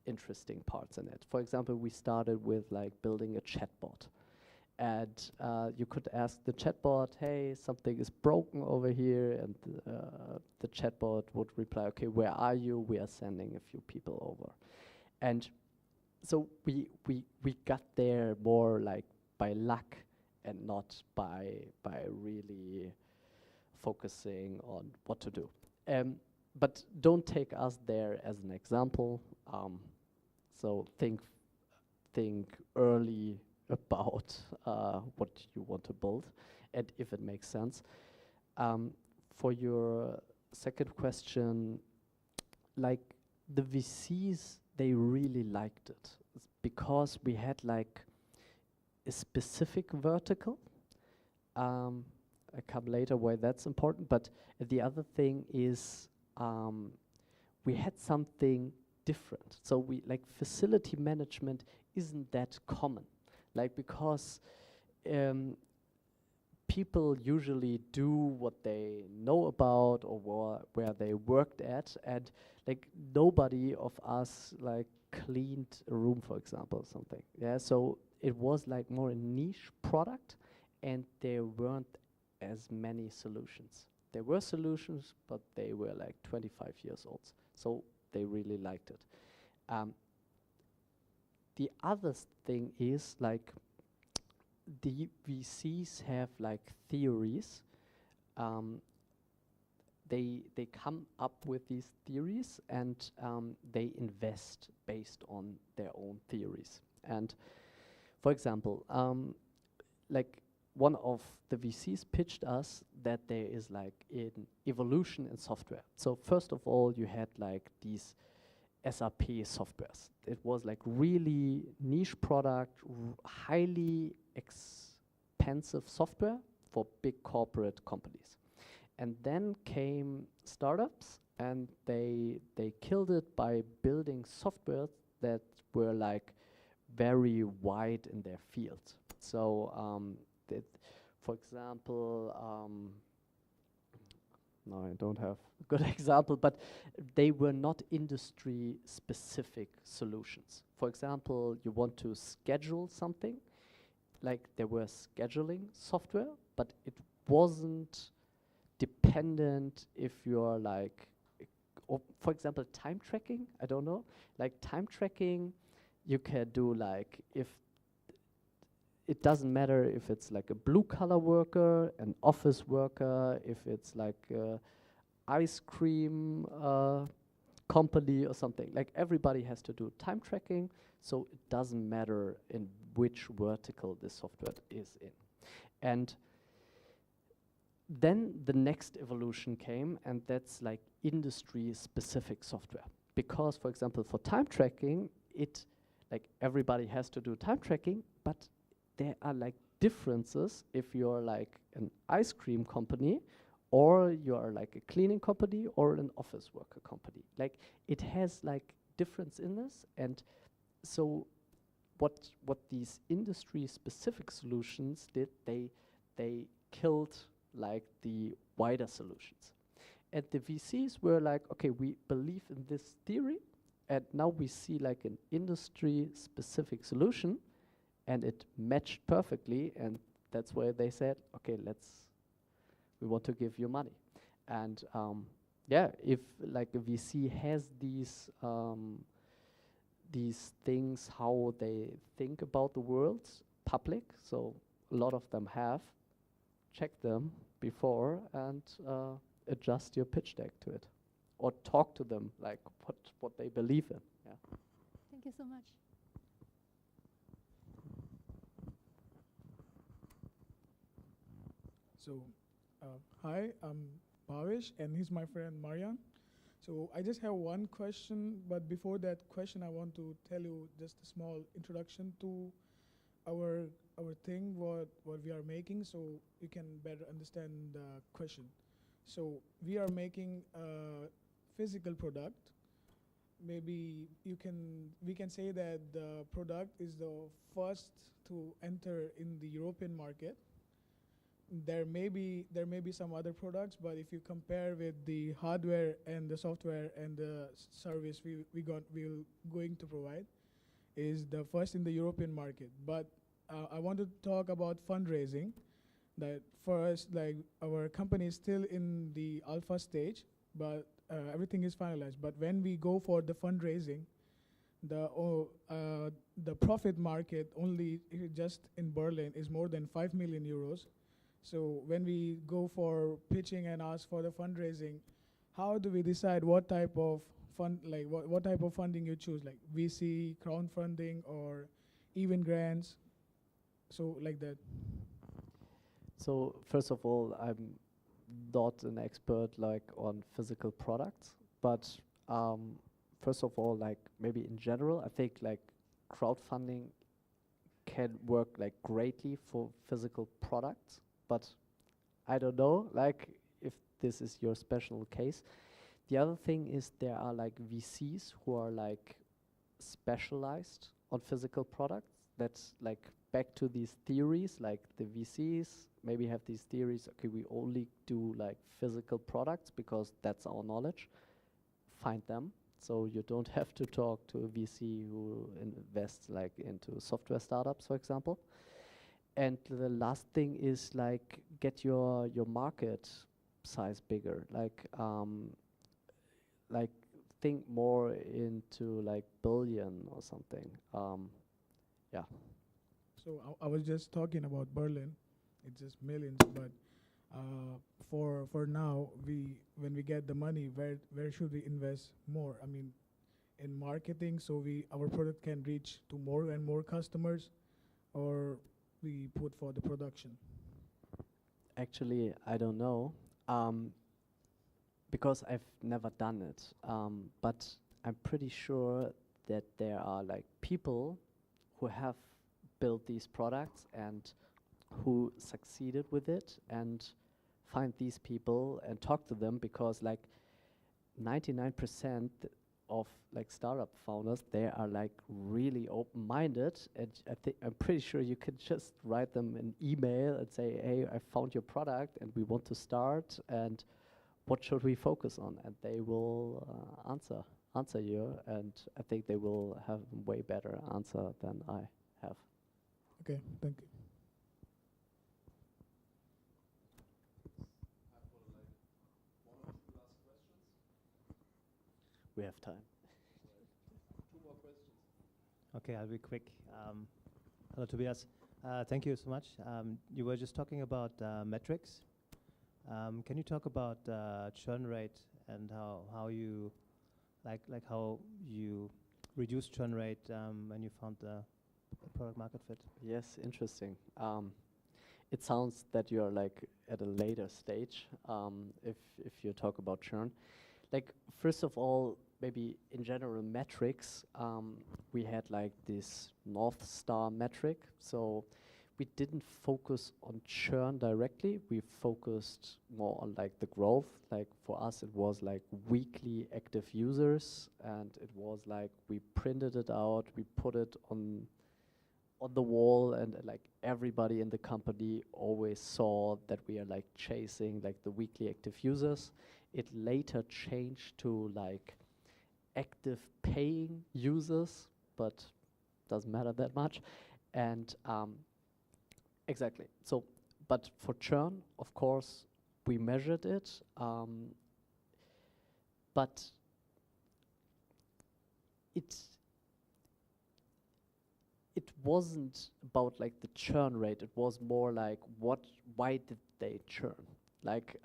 interesting parts in it. For example, we started with like building a chatbot, and you could ask the chatbot, hey, something is broken over here, and the chatbot would reply, okay, where are you? We are sending a few people over. And so we got there more like by luck and not by really focusing on what to do. But don't take us there as an example. So think early about what you want to build and if it makes sense. For your second question, like the VCs, they really liked it because we had like a specific vertical. I come later why that's important, but the other thing is we had something different. So we like facility management isn't that common, like because people usually do what they know about or where they worked at, and like nobody of us like cleaned a room, for example, or something. Yeah, so it was like more a niche product, and there weren't as many solutions. There were solutions, but they were like 25 years old, so they really liked it. The other thing is like the VCs have like theories. They come up with these theories, and they invest based on their own theories. And for example, like one of the VCs pitched us that there is like an evolution in software. So first of all, you had like these SAP softwares. It was like really niche product, highly expensive software for big corporate companies. And then came startups, and they killed it by building software that were like very wide in their field. So for example, no, I don't have a good example, but they were not industry-specific solutions. For example, you want to schedule something, like there were scheduling software, but it wasn't dependent if you're like, or for example, time tracking, I don't know, like time tracking, you can do like if it doesn't matter if it's like a blue collar worker, an office worker, if it's like a ice cream company or something. Like everybody has to do time tracking, so it doesn't matter in which vertical this software is in. And then the next evolution came, and that's like industry-specific software. Because, for example, for time tracking, like everybody has to do time tracking, but there are like differences if you're like an ice cream company or you're like a cleaning company or an office worker company. Like it has like difference in this, and so what these industry specific solutions did, they killed like the wider solutions. And the VCs were like, okay, we believe in this theory, and now we see like an industry specific solution, and it matched perfectly, and that's where they said, okay, we want to give you money. And yeah, if like a VC has these things, how they think about the world, public, so a lot of them have, check them before and adjust your pitch deck to it, or talk to them like what they believe in. Yeah. Thank you so much. So, hi, I'm Bhavesh, and he's my friend Marian. So I just have one question, but before that question, I want to tell you just a small introduction to our thing, what we are making, so you can better understand the question. So we are making a physical product. Maybe we can say that the product is the first to enter in the European market. There may be some other products, but if you compare with the hardware and the software and the service we're going to provide, is the first in the European market. But I want to talk about fundraising. That first, like our company is still in the alpha stage, but everything is finalized. But when we go for the fundraising, the profit market only just in Berlin is more than 5 million euros. So when we go for pitching and ask for the fundraising, how do we decide what type of what type of funding you choose, like VC, crowdfunding, or even grants? So like that. So first of all, I'm not an expert like on physical products, but first of all, like maybe in general, I think like crowdfunding can work like greatly for physical products, but I don't know like if this is your special case. The other thing is there are like VCs who are like specialized on physical products. That's like back to these theories, like the VCs maybe have these theories, okay, we only do like physical products because that's our knowledge. Find them. So you don't have to talk to a VC who invests like into software startups, for example. And the last thing is like get your market size bigger. Like think more into like billion or something. Yeah. So I was just talking about Berlin. It's just millions, but for now, when we get the money, where should we invest more? I mean, in marketing, so our product can reach to more and more customers, or we put for the production. Actually, I don't know, because I've never done it. But I'm pretty sure that there are like people who have built these products and who succeeded with it, and find these people and talk to them, because like 99% of like startup founders, they are like really open-minded, and I'm pretty sure you can just write them an email and say, hey, I found your product and we want to start, and what should we focus on? And they will answer you, and I think they will have a way better answer than I have. Okay, thank you. We have time. Okay, I'll be quick. Hello, Tobias. Thank you so much. You were just talking about metrics. Can you talk about churn rate and how you how you reduced churn rate when you found the product market fit? Yes, interesting. It sounds that you're like at a later stage if you talk about churn. Like first of all, maybe in general metrics, we had like this North Star metric. So we didn't focus on churn directly. We focused more on like the growth. Like for us, it was like weekly active users, and it was like we printed it out, we put it on the wall, and like everybody in the company always saw that we are like chasing like the weekly active users. It later changed to like active paying users, but doesn't matter that much. And exactly. So, but for churn, of course, we measured it, but it wasn't about like the churn rate. It was more like why did they churn? Like,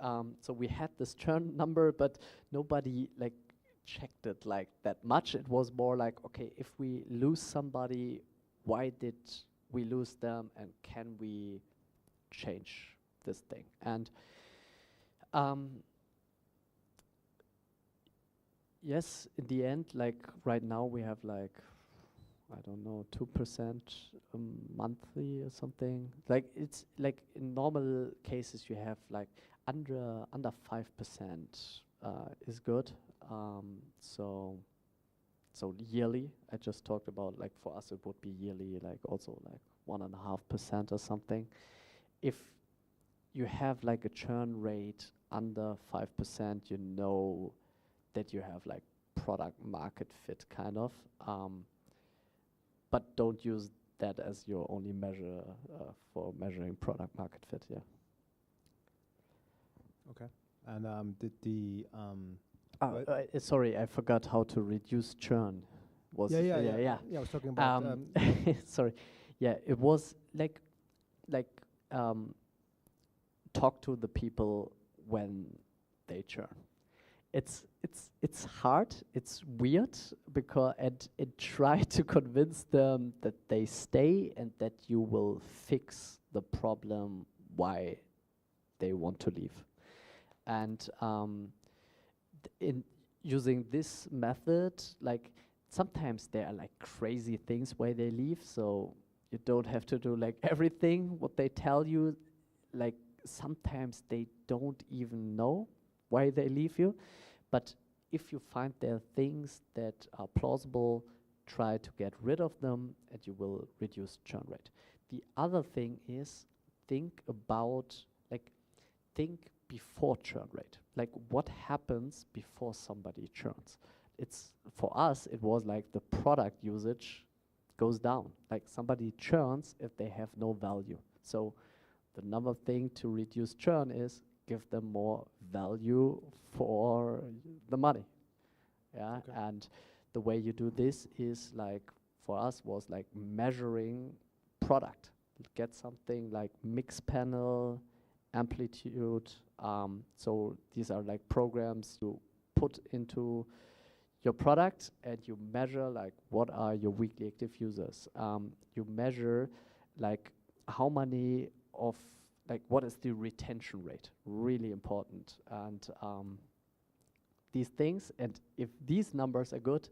so we had this churn number, but nobody like checked it like that much. It was more like, okay, if we lose somebody, why did we lose them, and can we change this thing? And yes, in the end, like right now we have like, I don't know, 2% monthly or something. Like it's like in normal cases you have like under 5% is good. So yearly, I just talked about like for us it would be yearly, like also like 1.5% or something. If you have like a churn rate under 5%, you know that you have like product market fit kind of. But don't use that as your only measure for measuring product market fit. Yeah. Okay. And did the sorry, I forgot how to reduce churn. Yeah, I was talking about. Sorry. Yeah, it was like talk to the people when they churn. It's hard. It's weird because and try to convince them that they stay and that you will fix the problem why they want to leave. And in using this method, like sometimes there are like crazy things why they leave. So you don't have to do like everything what they tell you. Like sometimes they don't even know why they leave you. But if you find there are things that are plausible, try to get rid of them and you will reduce churn rate. The other thing is think before churn rate. Like what happens before somebody churns? It's for us, it was like the product usage goes down. Like somebody churns if they have no value. So the number thing to reduce churn is give them more value for the money. Yeah, okay. And the way you do this is like for us was like measuring product. Get something like mix panel, amplitude. So these are like programs you put into your product and you measure like what are your weekly active users. You measure like how many of like what is the retention rate, really important. And these things, and if these numbers are good,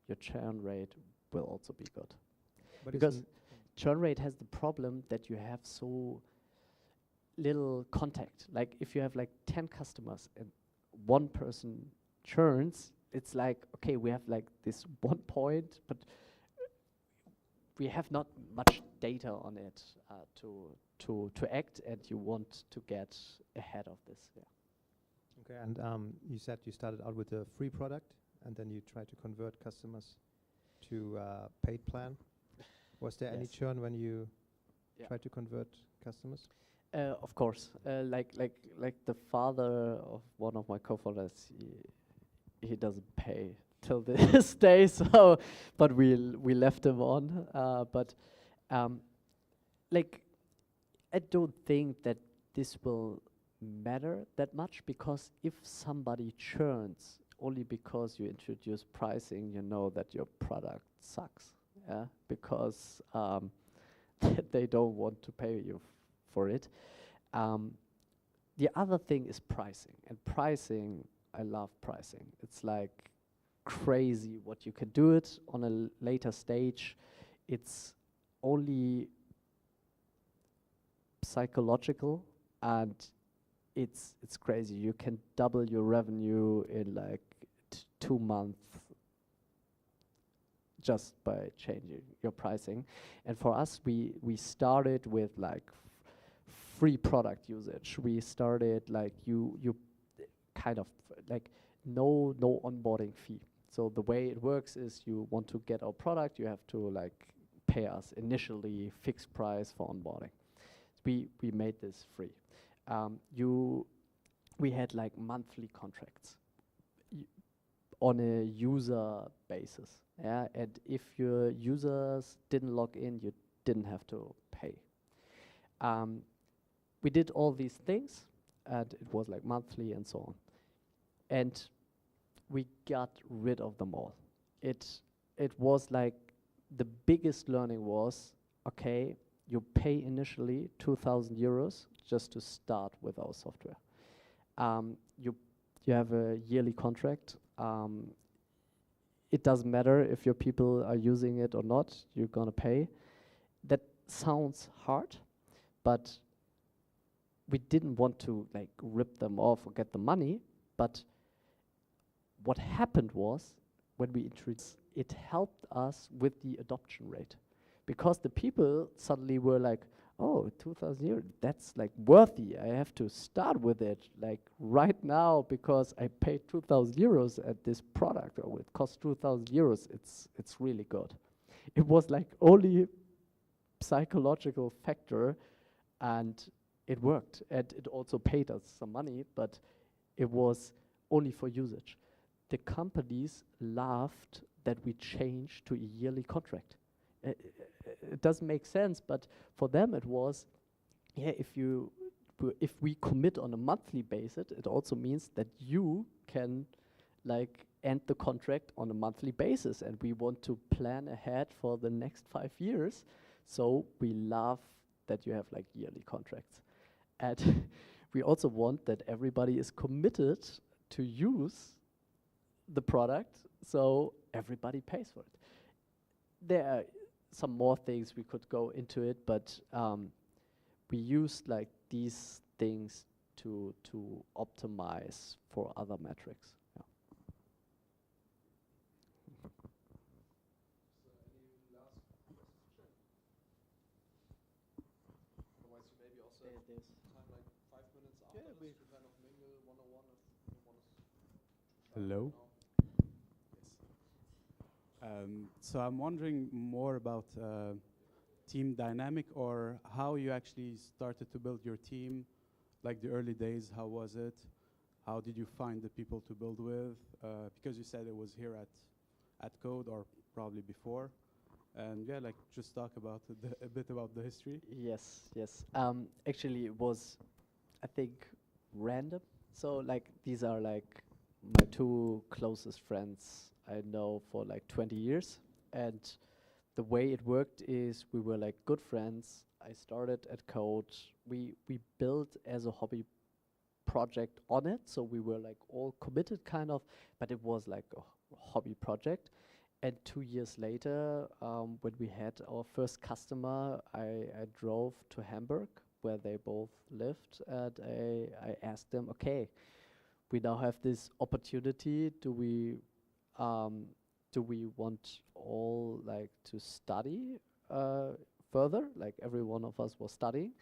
your churn rate will also be good. But because churn rate has the problem that you have so little contact. Like if you have like 10 customers and one person churns, it's like, okay, we have like this 1 point, but we have not much data on it to act, and you want to get ahead of this. Yeah. Okay, and you said you started out with a free product, and then you tried to convert customers to paid plan. Was there any churn when you tried to convert customers? Of course, like the father of one of my co-founders, he doesn't pay till this day. So, but we left him on. But like, I don't think that this will matter that much, because if somebody churns only because you introduce pricing, you know that your product sucks. Yeah, because they don't want to pay you for it. The other thing is pricing, and pricing, I love pricing. It's like crazy what you can do it on a later stage. It's only psychological, and it's crazy. You can double your revenue in like 2 months just by changing your pricing. And for us, we started with like free product usage. We started like you kind of like no onboarding fee. So the way it works is, you want to get our product, you have to like pay us initially fixed price for onboarding. We made this free. We had like monthly contracts on a user basis. Yeah, and if your users didn't log in, you didn't have to pay. We did all these things, and it was like monthly and so on. And we got rid of them all. It was like, the biggest learning was, okay, you pay initially 2,000 euros just to start with our software. You have a yearly contract. It doesn't matter if your people are using it or not, you're gonna pay. That sounds hard, but we didn't want to like rip them off or get the money. But what happened was, when we introduced, it helped us with the adoption rate, because the people suddenly were like, oh, 2,000 euros, that's like worthy. I have to start with it like right now, because I paid 2,000 euros at this product, or it cost 2,000 euros. It's really good. It was like only psychological factor, and it worked. And it also paid us some money, but it was only for usage. The companies laughed that we changed to a yearly contract. It doesn't make sense, but for them it was, yeah, if we commit on a monthly basis, it also means that you can like end the contract on a monthly basis, and we want to plan ahead for the next 5 years. So we love that you have like yearly contracts. And we also want that everybody is committed to use the product, so everybody pays for it. There are some more things we could go into it, but we used like these things to optimize for other metrics. Yeah. Otherwise, you maybe also have time like 5 minutes after this to kind of mingle one-on-one if you want to. Hello. So I'm wondering more about team dynamic, or how you actually started to build your team, like the early days. How was it? How did you find the people to build with? Because you said it was here at Code, or probably before. And yeah, like just talk about a bit about the history. Yes. Actually, it was, I think, random. So like, these are like my 2 closest friends I know for like 20 years. And the way it worked is, we were like good friends. I started at Code. We built as a hobby project on it. So we were like all committed kind of, but it was like a hobby project. And 2 years later, when we had our first customer, I drove to Hamburg, where they both lived, and I asked them, okay, we now have this opportunity. Do we want all like to study further, like every one of us was studying,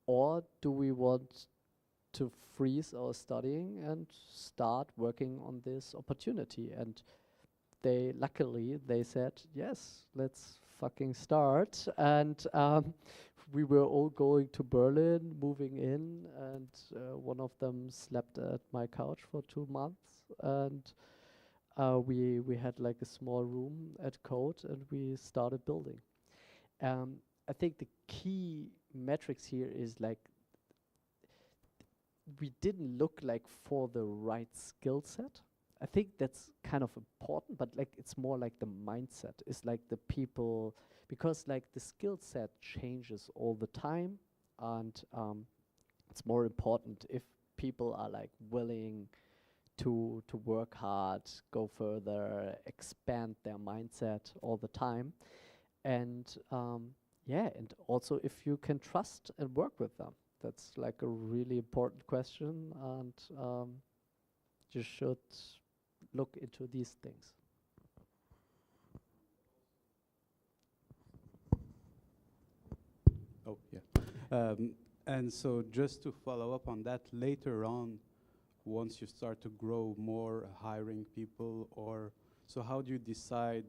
or do we want to freeze our studying and start working on this opportunity? And luckily they said, yes, let's fucking start. And we were all going to Berlin, moving in, and one of them slept at my couch for 2 months. And we had like a small room at Code, and we started building. I think the key metrics here is like we didn't look like for the right skill set. I think that's kind of important, but like it's more like the mindset. It's like the people, because like the skill set changes all the time, and it's more important if people are like willing to work hard, go further, expand their mindset all the time, and yeah, and also if you can trust and work with them. That's like a really important question, and you should look into these things. Oh, yeah. And so just to follow up on that, later on, once you start to grow more, hiring people, or so how do you decide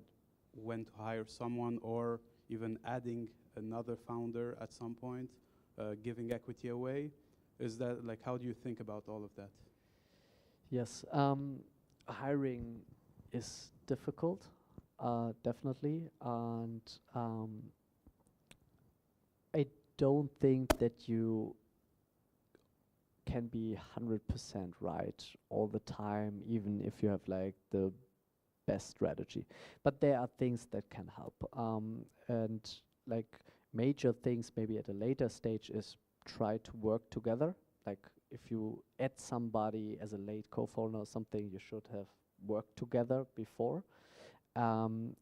when to hire someone, or even adding another founder at some point, giving equity away? Is that like, how do you think about all of that? Yes, hiring is difficult, definitely, and I don't think that you can be 100% right all the time, even if you have like the best strategy. But there are things that can help, and like major things maybe at a later stage is try to work together. Like if you add somebody as a late co-founder or something, you should have worked together before. And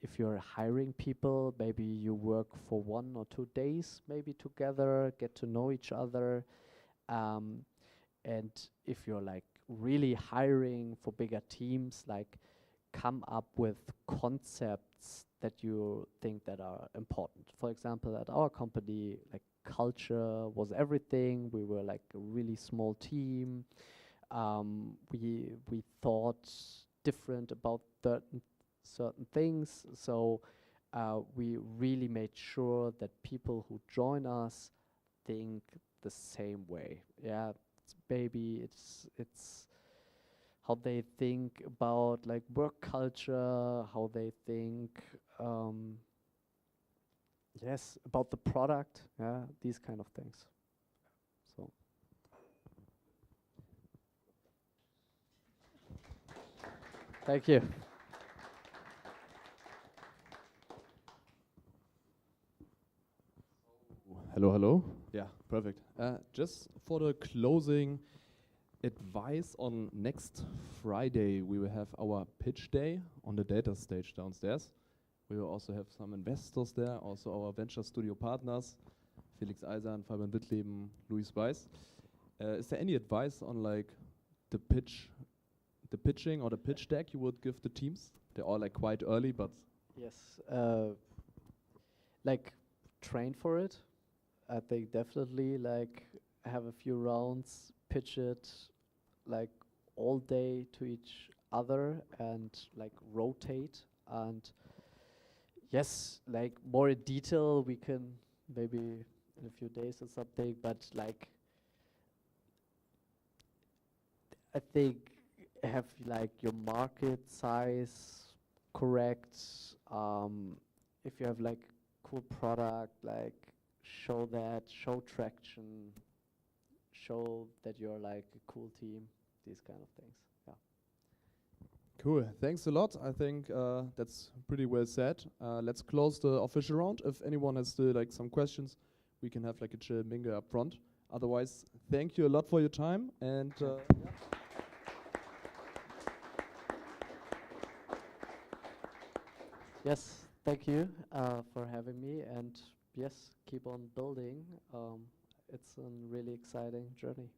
if you're hiring people, maybe you work for 1 or 2 days maybe together, get to know each other. And if you're like really hiring for bigger teams, like come up with concepts that you think that are important. For example, at our company, like culture was everything. We were like a really small team. We thought different about certain things. So we really made sure that people who join us think the same way. Yeah, it's how they think about like work culture, how they think yes, about the product, yeah, these kind of things. So thank you. Hello, hello. Yeah, perfect. Just for the closing advice, on next Friday we will have our pitch day on the data stage downstairs. We will also have some investors there, also our venture studio partners, Felix Eisern, Fabian Wittleben, Luis Weiss. Is there any advice on like the pitching or the pitch deck you would give the teams? They're all like quite early, but Yes, like train for it. I think definitely like have a few rounds, pitch it like all day to each other and like rotate. And yes, like more in detail we can maybe in a few days or something, but like I think have like your market size correct. If you have like cool product, like show traction, show that you're like a cool team, these kind of things. Yeah. cool. Thanks a lot. I think that's pretty well said. Let's close the official round. If anyone has still like some questions, we can have like a chill mingle up front. Otherwise, thank you a lot for your time, and yeah. Yes, thank you for having me, and yes, keep on building. It's a really exciting journey.